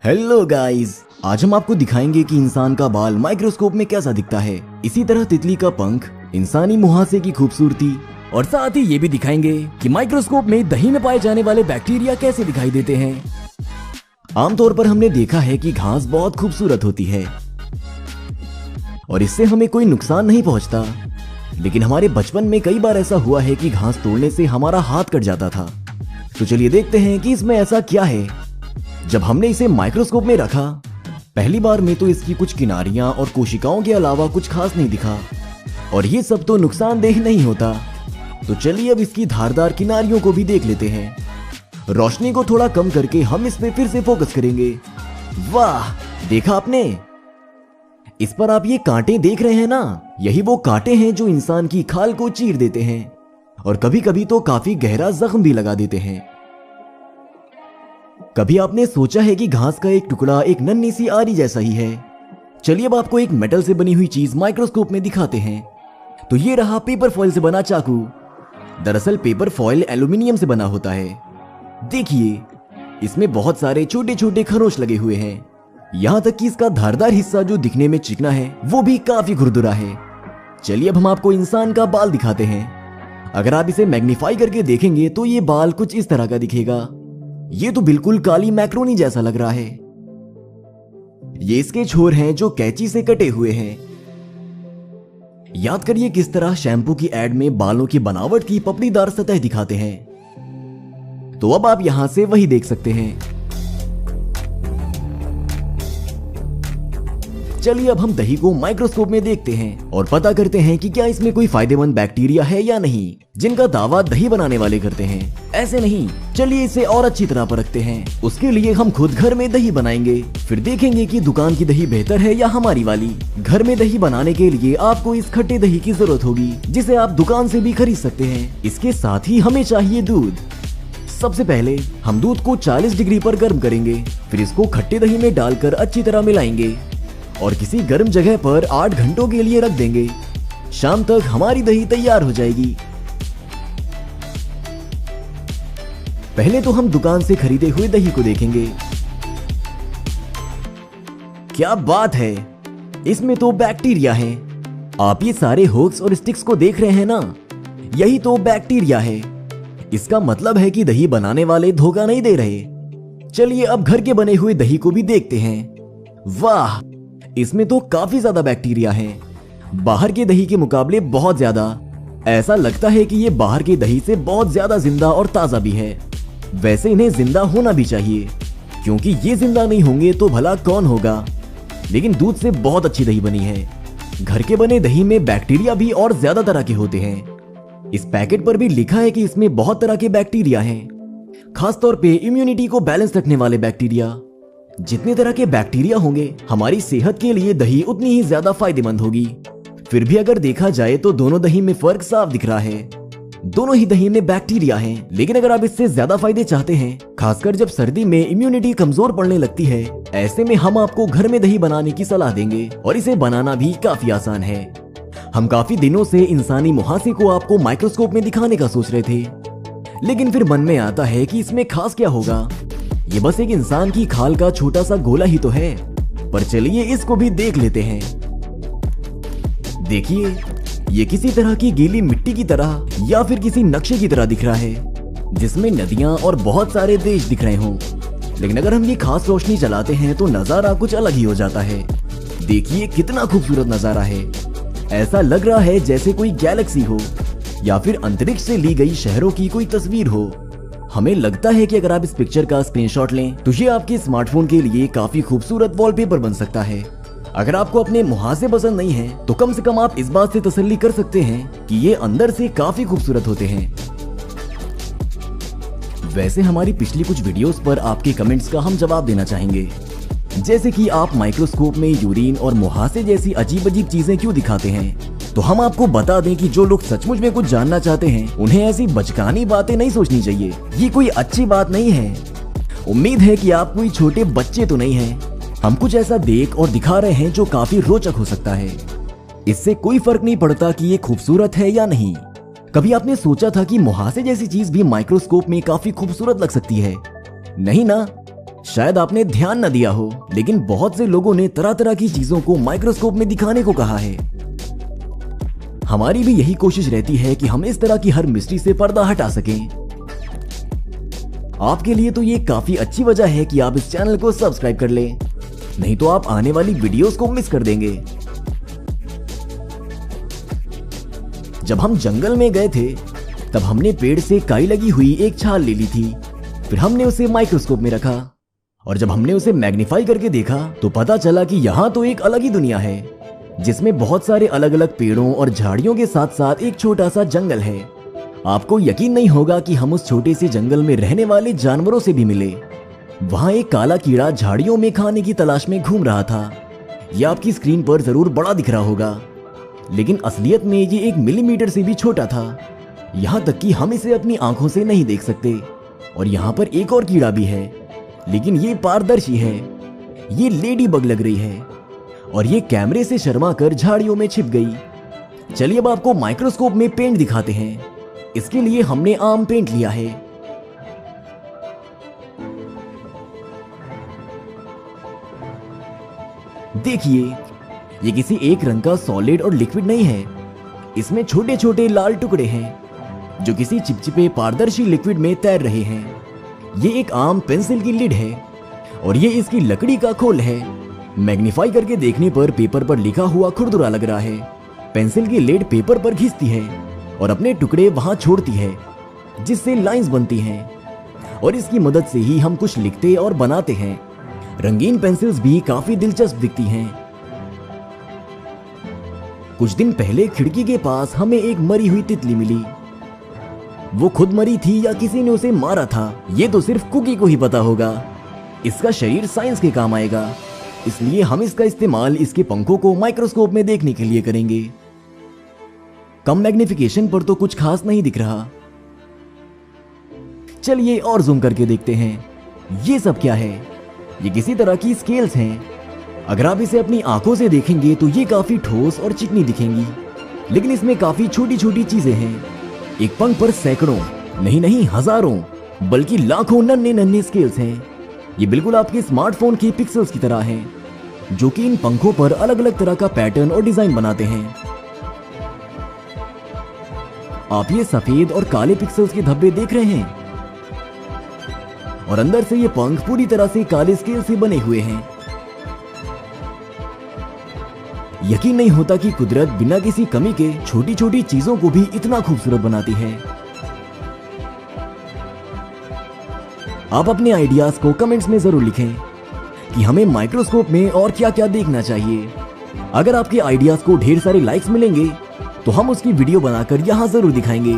Hello guys, आज हम आपको दिखाएंगे कि इंसान का बाल माइक्रोस्कोप में कैसा दिखता है। इसी तरह तितली का पंख, इंसानी मुहासे की खूबसूरती और साथ ही ये भी दिखाएंगे कि माइक्रोस्कोप में दही में पाए जाने वाले बैक्टीरिया कैसे दिखाई देते हैं। आमतौर पर हमने देखा है कि घास बहुत खूबसूरत होती है और इससे हमें कोई नुकसान नहीं पहुंचता, लेकिन हमारे बचपन में कई बार ऐसा हुआ है कि घास तोड़ने से हमारा हाथ कट जाता था। तो चलिए देखते हैं कि इसमें ऐसा क्या है। जब हमने इसे माइक्रोस्कोप में रखा, पहली बार में तो इसकी कुछ किनारियां और कोशिकाओं के अलावा कुछ खास नहीं दिखा, और ये सब तो नुकसानदेह नहीं होता। तो चलिए अब इसकी धारदार किनारियों को भी देख लेते हैं। रोशनी को थोड़ा कम करके हम इस पे फिर से फोकस करेंगे। वाह, देखा आपने? इस पर आप ये कांटे देख रहे हैं ना, यही वो कांटे हैं जो इंसान की खाल को चीर देते हैं और कभी कभी तो काफी गहरा जख्म भी लगा देते हैं। कभी आपने सोचा है कि घास का एक टुकड़ा एक नन्ही सी आरी जैसा ही है? चलिए अब आपको एक मेटल से बनी हुई चीज माइक्रोस्कोप में दिखाते हैं। तो ये रहा पेपर फॉइल से बना चाकू। दरअसल पेपर फॉइल एल्यूमिनियम से बना होता है। देखिए, इसमें बहुत सारे छोटे छोटे खरोंच लगे हुए हैं। यहां तक कि इसका धारदार हिस्सा जो दिखने में चिकना है वो भी काफी खुरदुरा है। चलिए अब हम आपको इंसान का बाल दिखाते हैं। अगर आप इसे मैग्नीफाई करके देखेंगे तो ये बाल कुछ इस तरह का दिखेगा। ये तो बिल्कुल काली मैक्रोनी जैसा लग रहा है। ये इसके छोर हैं जो कैंची से कटे हुए हैं। याद करिए किस तरह शैम्पू की एड में बालों की बनावट की पपड़ीदार सतह दिखाते हैं। तो अब आप यहां से वही देख सकते हैं। चलिए अब हम दही को माइक्रोस्कोप में देखते हैं और पता करते हैं कि क्या इसमें कोई फायदेमंद बैक्टीरिया है या नहीं, जिनका दावा दही बनाने वाले करते हैं। ऐसे नहीं, चलिए इसे और अच्छी तरह परखते हैं। उसके लिए हम खुद घर में दही बनाएंगे, फिर देखेंगे कि दुकान की दही बेहतर है या हमारी वाली। घर में दही बनाने के लिए आपको इस खट्टे दही की जरूरत होगी, जिसे आप दुकान से भी खरीद सकते हैं। इसके साथ ही हमें चाहिए दूध। सबसे पहले हम दूध को 40 डिग्री पर गर्म करेंगे, फिर इसको खट्टे दही में डालकर अच्छी तरह मिलाएंगे और किसी गर्म जगह पर 8 घंटों के लिए रख देंगे। शाम तक हमारी दही तैयार हो जाएगी। पहले तो हम दुकान से खरीदे हुए दही को देखेंगे। क्या बात है, इसमें तो बैक्टीरिया है। आप ये सारे होक्स और स्टिक्स को देख रहे हैं ना, यही तो बैक्टीरिया है। इसका मतलब है कि दही बनाने वाले धोखा नहीं दे रहे। चलिए अब घर के बने हुए दही को भी देखते हैं। वाह, इसमें तो काफी ज्यादा बैक्टीरिया हैं, बाहर के दही के मुकाबले बहुत ज्यादा। ऐसा लगता है कि ये बाहर के दही से बहुत ज्यादा जिंदा और ताजा भी है। वैसे इन्हें जिंदा होना भी चाहिए, क्योंकि ये जिंदा नहीं होंगे तो भला कौन होगा। लेकिन दूध से बहुत अच्छी दही बनी है। घर के बने दही में बैक्टीरिया भी और ज्यादा तरह के होते हैं। इस पैकेट पर भी लिखा है कि इसमें बहुत तरह के बैक्टीरिया हैं, खासतौर पे इम्यूनिटी को बैलेंस रखने वाले बैक्टीरिया। जितने तरह के बैक्टीरिया होंगे, हमारी सेहत के लिए दही उतनी ही ज्यादा फायदेमंद होगी। फिर भी अगर देखा जाए तो दोनों दही में फर्क साफ दिख रहा है। दोनों ही दही में बैक्टीरिया हैं, लेकिन अगर आप इससे ज्यादा फायदे चाहते हैं, खासकर जब सर्दी में इम्यूनिटी कमजोर पड़ने लगती है, ऐसे में हम आपको घर में दही बनाने की सलाह देंगे और इसे बनाना भी काफी आसान है। हम काफी दिनों से इंसानी मुहासे को आपको माइक्रोस्कोप में दिखाने का सोच रहे थे, लेकिन फिर मन में आता है कि इसमें खास क्या होगा। ये बस एक इंसान की खाल का छोटा सा गोला ही तो है। पर चलिए इसको भी देख लेते हैं। देखिए, ये किसी तरह की गीली मिट्टी की तरह या फिर किसी नक्शे की तरह दिख रहा है, जिसमें नदियां और बहुत सारे देश दिख रहे हों। लेकिन अगर हम ये खास रोशनी चलाते हैं तो नजारा कुछ अलग ही हो जाता है। देखिए कितना खूबसूरत नजारा है। ऐसा लग रहा है जैसे कोई गैलेक्सी हो या फिर अंतरिक्ष से ली गई शहरों की कोई तस्वीर हो। हमें लगता है कि अगर आप इस पिक्चर का स्क्रीनशॉट लें तो ये आपके स्मार्टफोन के लिए काफी खूबसूरत वॉलपेपर बन सकता है। अगर आपको अपने मुहासे पसंद नहीं है तो कम से कम आप इस बात से तसल्ली कर सकते हैं कि ये अंदर से काफी खूबसूरत होते हैं। वैसे हमारी पिछली कुछ वीडियोस पर आपके कमेंट्स का हम जवाब देना चाहेंगे, जैसे कि आप माइक्रोस्कोप में यूरिन और मुहासे जैसी अजीब अजीब चीजें क्यों दिखाते हैं। तो हम आपको बता दें कि जो लोग सचमुच में कुछ जानना चाहते हैं, उन्हें ऐसी बचकानी बातें नहीं सोचनी चाहिए। ये कोई अच्छी बात नहीं है। उम्मीद है कि आप कोई छोटे बच्चे तो नहीं हैं। हम कुछ ऐसा देख और दिखा रहे हैं जो काफी रोचक हो सकता है। इससे कोई फर्क नहीं पड़ता कि ये खूबसूरत है या नहीं। कभी आपने सोचा था कि मुहासे जैसी चीज भी माइक्रोस्कोप में काफी खूबसूरत लग सकती है? नहीं ना। शायद आपने ध्यान न दिया हो, लेकिन बहुत से लोगों ने तरह तरह की चीजों को माइक्रोस्कोप में दिखाने को कहा है। हमारी भी यही कोशिश रहती है कि हम इस तरह की हर मिस्ट्री से पर्दा हटा सकें। आपके लिए तो ये काफी अच्छी वजह है कि आप इस चैनल को सब्सक्राइब कर लें, नहीं तो आप आने वाली वीडियोस को मिस कर देंगे। जब हम जंगल में गए थे तब हमने पेड़ से काई लगी हुई एक छाल ले ली थी। फिर हमने उसे माइक्रोस्कोप में रखा और जब हमने उसे मैग्नीफाई करके देखा तो पता चला कि यहाँ तो एक अलग ही दुनिया है, जिसमें बहुत सारे अलग अलग पेड़ों और झाड़ियों के साथ साथ एक छोटा सा जंगल है। आपको यकीन नहीं होगा कि हम उस छोटे से जंगल में रहने वाले जानवरों से भी मिले। वहां एक काला कीड़ा झाड़ियों में खाने की तलाश में घूम रहा था। यह आपकी स्क्रीन पर जरूर बड़ा दिख रहा होगा, लेकिन असलियत में ये 1 मिलीमीटर से भी छोटा था। यहाँ तक कि हम इसे अपनी आंखों से नहीं देख सकते। और यहाँ पर एक और कीड़ा भी है, लेकिन ये पारदर्शी है। ये लेडी बग लग रही है और ये कैमरे से शर्मा कर झाड़ियों में छिप गई। चलिए अब आपको माइक्रोस्कोप में पेंट दिखाते हैं। इसके लिए हमने आम पेंट लिया है। देखिए, ये किसी एक रंग का सॉलिड और लिक्विड नहीं है। इसमें छोटे छोटे लाल टुकड़े हैं जो किसी चिपचिपे पारदर्शी लिक्विड में तैर रहे हैं। ये एक आम पेंसिल की लिड है और ये इसकी लकड़ी का खोल है। मैग्नीफाई करके देखने पर पेपर पर लिखा हुआ खुरदुरा लग रहा है। पेंसिल की लिड पेपर पर घिसती है और अपने टुकड़े वहां छोड़ती है, जिससे लाइंस बनती हैं और इसकी मदद से ही हम कुछ लिखते और बनाते हैं। रंगीन पेंसिल्स भी काफी दिलचस्प दिखती हैं। कुछ दिन पहले खिड़की के पास हमें एक मरी हुई तितली मिली। वो खुद मरी थी या किसी ने उसे मारा था, ये तो सिर्फ कुकी को ही पता होगा। इसका शरीर साइंस के काम आएगा, इसलिए हम इसका इस्तेमाल इसके पंखों को माइक्रोस्कोप में देखने के लिए करेंगे। कम मैग्निफिकेशन पर तो कुछ खास नहीं दिख रहा। चलिए और जूम करके देखते हैं। ये सब क्या है? ये किसी तरह की स्केल्स हैं। अगर आप इसे अपनी आंखों से देखेंगे तो ये काफी ठोस और चिकनी दिखेंगी, लेकिन इसमें काफी छोटी छोटी चीजें हैं। एक पंख पर सैकड़ों नहीं हजारों बल्कि लाखों नन्हे नन्हे स्केल्स हैं। ये बिल्कुल आपके स्मार्टफोन के पिक्सेल्स की तरह हैं, जो कि इन पंखों पर अलग अलग तरह का पैटर्न और डिजाइन बनाते हैं। आप ये सफेद और काले पिक्सेल्स के धब्बे देख रहे हैं और अंदर से ये पंख पूरी तरह से काले स्केल से बने हुए हैं। यकीन नहीं होता कि कुदरत बिना किसी कमी के छोटी छोटी चीजों को भी इतना खूबसूरत बनाती है। आप अपने आइडियाज को कमेंट्स में जरूर लिखें कि हमें माइक्रोस्कोप में और क्या क्या देखना चाहिए। अगर आपके आइडियाज को ढेर सारे लाइक्स मिलेंगे तो हम उसकी वीडियो बनाकर यहां जरूर दिखाएंगे।